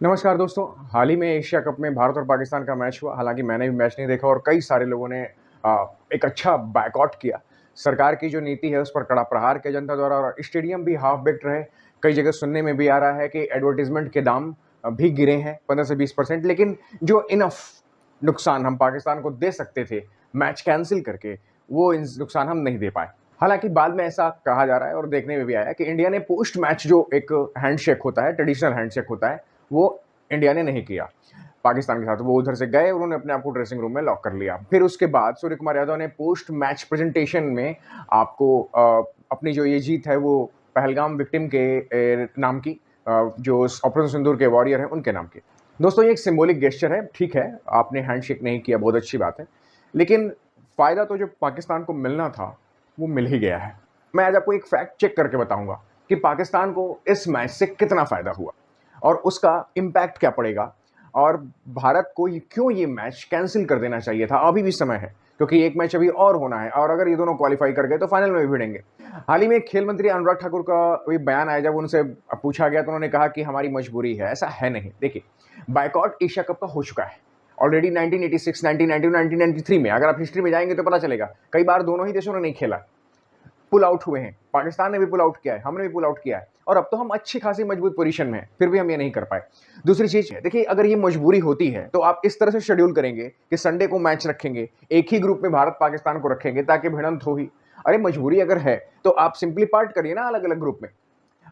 नमस्कार दोस्तों। हाल ही में एशिया कप में भारत और पाकिस्तान का मैच हुआ। हालांकि मैंने भी मैच नहीं देखा और कई सारे लोगों ने एक अच्छा बायकॉट किया। सरकार की जो नीति है उस पर कड़ा प्रहार किया जनता द्वारा और स्टेडियम भी हाफ बेक्ड रहे। कई जगह सुनने में भी आ रहा है कि एडवर्टीजमेंट के दाम भी गिरे हैं 15 से 20%। लेकिन जो इनफ नुकसान हम पाकिस्तान को दे सकते थे मैच कैंसिल करके, वो नुकसान हम नहीं दे पाए। हालांकि बाद में ऐसा कहा जा रहा है और देखने में भी आया कि इंडिया ने पोस्ट मैच जो एक हैंडशेक होता है, ट्रेडिशनल हैंडशेक होता है, वो इंडिया ने नहीं किया पाकिस्तान के साथ। वो उधर से गए, उन्होंने अपने आप को ड्रेसिंग रूम में लॉक कर लिया। फिर उसके बाद सूर्य कुमार यादव ने पोस्ट मैच प्रेजेंटेशन में आपको अपनी जो ये जीत है वो पहलगाम विक्टिम के नाम की, जो ऑपरेशन सिंदूर के वॉरियर हैं उनके नाम की। दोस्तों ये एक सिंबॉलिक गेस्चर है, ठीक है, आपने हैंडशेक नहीं किया, बहुत अच्छी बात है, लेकिन फ़ायदा तो जो पाकिस्तान को मिलना था वो मिल ही गया है। मैं आज आपको एक फैक्ट चेक करके बताऊंगा कि पाकिस्तान को इस मैच से कितना फ़ायदा हुआ और उसका इम्पैक्ट क्या पड़ेगा, और भारत को क्यों ये मैच कैंसिल कर देना चाहिए था। अभी भी समय है, क्योंकि एक मैच अभी और होना है और अगर ये दोनों क्वालिफाई कर गए तो फाइनल में भी भिड़ेंगे। हाल ही में खेल मंत्री अनुराग ठाकुर का भी बयान आया, जब उनसे पूछा गया तो उन्होंने कहा कि हमारी मजबूरी है। ऐसा है नहीं। देखिए, बायकॉट एशिया कप का हो चुका है ऑलरेडी 1986, 1992, 1993 में। अगर आप हिस्ट्री में जाएंगे तो पता चलेगा कई बार दोनों ही देशों ने नहीं खेला, पुल आउट हुए हैं। पाकिस्तान ने भी पुल आउट किया है, हमने भी पुल आउट किया है, और अब तो हम अच्छी खासी मजबूत पोजीशन में हैं, फिर भी हम ये नहीं कर पाए। दूसरी चीज है, देखिए, अगर ये मजबूरी होती है तो आप इस तरह से शेड्यूल करेंगे कि संडे को मैच रखेंगे, एक ही ग्रुप में भारत पाकिस्तान को रखेंगे ताकि भिड़ंत हो ही। अरे मजबूरी अगर है तो आप सिंपली पार्ट करिए ना, अलग अलग ग्रुप में,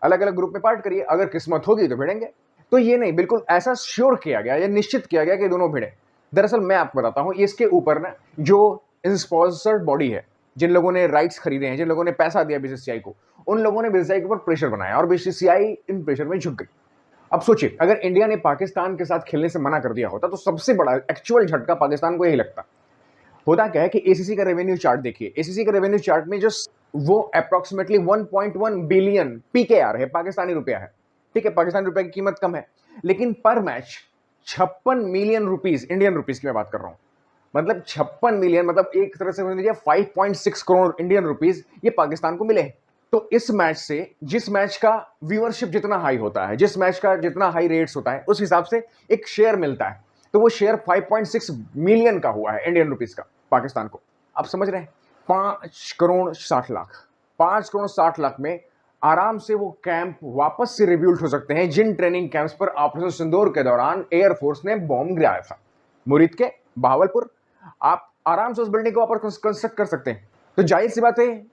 अलग अलग ग्रुप में पार्ट करिए। अगर किस्मत होगी तो भिड़ेंगे। तो ये नहीं, बिल्कुल ऐसा श्योर किया गया या निश्चित किया गया कि दोनों भिड़े। दरअसल मैं आपको बताता हूं, इसके ऊपर ना जो स्पॉन्सर्ड बॉडी है, जिन लोगों ने राइट्स खरीदे हैं, जिन लोगों ने पैसा दिया बीसीसीआई को, उन लोगों ने बीसीसीआई के ऊपर प्रेशर बनाया और बीसीसीआई इन प्रेशर में झुक गई। अब सोचिए, अगर इंडिया ने पाकिस्तान के साथ खेलने से मना कर दिया होता तो सबसे बड़ा एक्चुअल झटका पाकिस्तान को यही लगता। होता क्या है कि एसीसी का रेवेन्यू चार्ट देखिए, एसीसी का रेवेन्यू चार्ट में जो वो अप्रोक्सीमेटली 1.1 बिलियन पीकेआर है, पाकिस्तानी रुपया है। ठीक है, पाकिस्तानी रुपए की कीमत कम है, लेकिन पर match 56 million rupees, Indian rupees की मैं बात कर रहा हूं। मतलब 56 मिलियन, मतलब एक तरह से समझ लीजिए 5.6 करोड़ इंडियन रुपीस ये पाकिस्तान को मिले। तो इस मैच से, जिस मैच का व्यूअरशिप जितना हाई होता है, जिस मैच का जितना हाई रेट्स होता है, उस हिसाब से एक शेयर मिलता है। तो वो शेयर 5.6 मिलियन का हुआ है इंडियन रुपीस का पाकिस्तान को। आप समझ रहे हैं, 5 करोड़ 60 लाख, 5 करोड़ 60 लाख में आराम से वो कैंप वापस से रिब्यूल्ड हो सकते हैं, जिन ट्रेनिंग कैंप्स पर ऑपरेशन सिंदूर के दौरान एयरफोर्स ने बॉम्ब गिराया था। मुरीद के, बहावलपुर, आप आराम से उस बिल्डिंग को वापस कंस्ट्रक्ट कर सकते हैं। तो जाहिर सी बात है,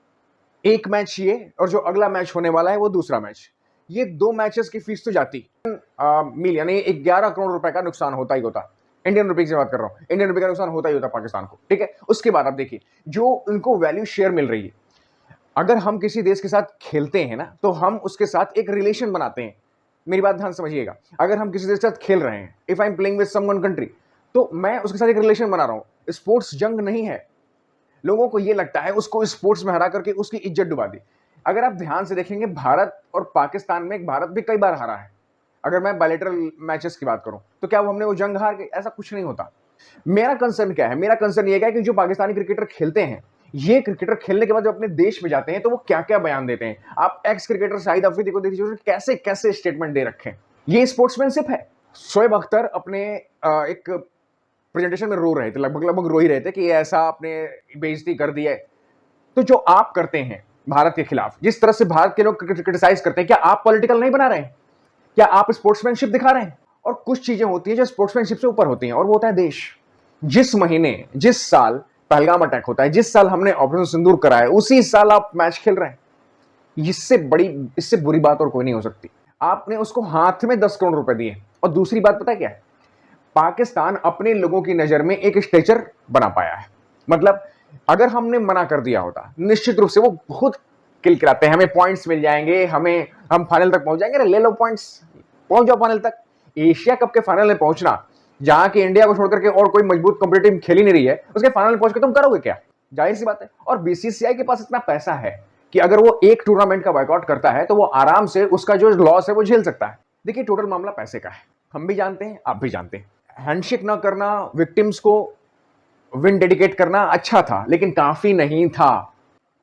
एक मैच ये और जो अगला मैच होने वाला है वो दूसरा मैच, ये 2 मैचेस की फीस तो जाती मिल, यानी 11 करोड़ रुपए का नुकसान होता ही होता। इंडियन रुपए की बात कर रहा हूं, इंडियन रुपए का नुकसान होता ही होता पाकिस्तान को। ठीक है, उसके बाद आप देखिए, जो उनको वैल्यू शेयर मिल रही है। अगर हम किसी देश के साथ खेलते हैं ना, तो हम उसके साथ एक रिलेशन बनाते हैं। मेरी बात ध्यान समझिएगा, अगर हम किसी देश के साथ खेल रहे हैं, if I am playing with someone country, तो मैं उसके साथ एक रिलेशन बना रहा हूं। स्पोर्ट्स जंग नहीं है। लोगों को यह लगता है उसको स्पोर्ट्स में हरा करके उसकी इज्जत डुबा दी। अगर आप ध्यान से देखेंगे, भारत और पाकिस्तान में भारत भी कई बार हारा है। अगर मैं बायलैटरल मैचेस की बात करूं तो क्या हमने वो जंग हार गए? ऐसा कुछ नहीं होता। मेरा कंसर्न क्या है? मेरा कंसर्न ये है कि जो पाकिस्तानी क्रिकेटर खेलते हैं, ये क्रिकेटर खेलने के बाद जब अपने देश में जाते हैं तो वो क्या क्या बयान देते हैं। आप एक्स क्रिकेटर शाहिद अफरीदी को देखिए, उसने कैसे कैसे स्टेटमेंट दे रखे हैं। ये स्पोर्ट्समैनशिप है। शोएब अख्तर अपने एक प्रेजेंटेशन में रो रहे थे, लगभग लगभग रो ही रहे थे कि ऐसा आपने बेइज्जती कर दी है। तो जो आप करते हैं भारत के खिलाफ, जिस तरह से भारत के लोग क्रिटिसाइज करते हैं, क्या आप पॉलिटिकल नहीं बना रहे हैं? क्या आप स्पोर्ट्समैनशिप दिखा रहे हैं? और कुछ चीजें होती हैं जो स्पोर्ट्समैनशिप से ऊपर होती हैं, और वो होता है देश। जिस महीने, जिस साल पहलगाम अटैक होता है, जिस साल हमने ऑपरेशन सिंदूर कराया, उसी साल आप मैच खेल रहे हैं। इससे बुरी बात और कोई नहीं हो सकती। आपने उसको हाथ में 10 करोड़ रुपए दिए। और दूसरी बात पता है क्या है? पाकिस्तान अपने लोगों की नजर में एक स्ट्रेचर बना पाया है। मतलब अगर हमने मना कर दिया होता, निश्चित रूप से वो बहुत किलकिलाते हैं, हमें पॉइंट्स मिल जाएंगे, हम फाइनल तक पहुंच जाएंगे। अरे ले लो पॉइंट्स, पहुंच जाओ फाइनल तक। एशिया कप के फाइनल में पहुंचना, जहां की इंडिया को छोड़कर के और कोई मजबूत कॉम्पिटिटिव खेल ही नहीं रही है, उसके फाइनल में पहुंच के तुम करोगे क्या? जाहिर सी बात है। और बीसीसीआई के पास इतना पैसा है कि अगर वो एक टूर्नामेंट का बायकॉट करता है तो वो आराम से उसका जो लॉस है वो झेल सकता है। देखिए, टोटल मामला पैसे का है, हम भी जानते हैं, आप भी जानते हैं। हैंडशेक ना करना, विक्टिम्स को विन डेडिकेट करना अच्छा था, लेकिन काफी नहीं था।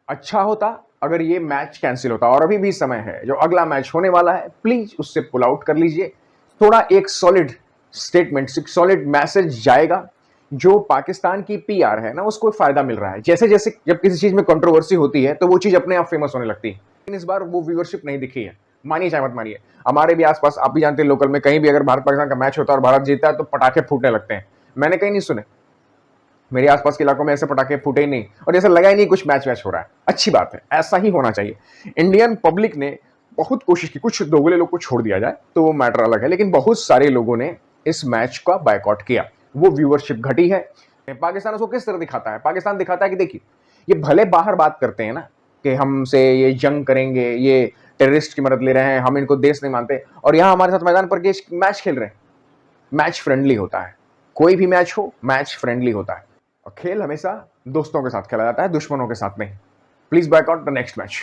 अच्छा होता अगर ये मैच कैंसिल होता, और अभी भी समय है। जो अगला मैच होने वाला है, प्लीज उससे पुल आउट कर लीजिए। थोड़ा एक सॉलिड स्टेटमेंट, एक सॉलिड मैसेज जाएगा, जो पाकिस्तान की पीआर है ना, उसको फायदा मिल रहा है। जैसे जैसे जब किसी चीज में कंट्रोवर्सी होती है तो वो चीज अपने आप फेमस होने लगती है, लेकिन इस बार वो व्यूअरशिप नहीं दिखी है। मानिए चाहे मत मानिए, हमारे भी आसपास आप भी जानते हैं, लोकल में कहीं भी अगर भारत पाकिस्तान का मैच होता है और भारत जीतता है तो पटाखे फूटने लगते हैं। मैंने कहीं नहीं सुने, मेरे आसपास के इलाकों में ऐसे पटाखे फूटे ही नहीं और ऐसा लगा ही नहीं कुछ मैच वैच हो रहा है। अच्छी बात है, ऐसा ही होना चाहिए। इंडियन पब्लिक ने बहुत कोशिश की, कुछ दोगले लोग को छोड़ दिया जाए तो वो मैटर अलग है, लेकिन बहुत सारे लोगों ने इस मैच का बायकॉट किया। वो व्यूअरशिप घटी है। पाकिस्तान उसको किस तरह दिखाता है? पाकिस्तान दिखाता है कि देखिए, ये भले बाहर बात करते हैं ना कि हमसे ये जंग करेंगे, ये टेररिस्ट की मदद ले रहे हैं, हम इनको देश नहीं मानते, और यहाँ हमारे साथ मैदान पर मैच खेल रहे हैं। मैच फ्रेंडली होता है, कोई भी मैच हो मैच फ्रेंडली होता है, और खेल हमेशा दोस्तों के साथ खेला जाता है, दुश्मनों के साथ नहीं। Please back out the next match.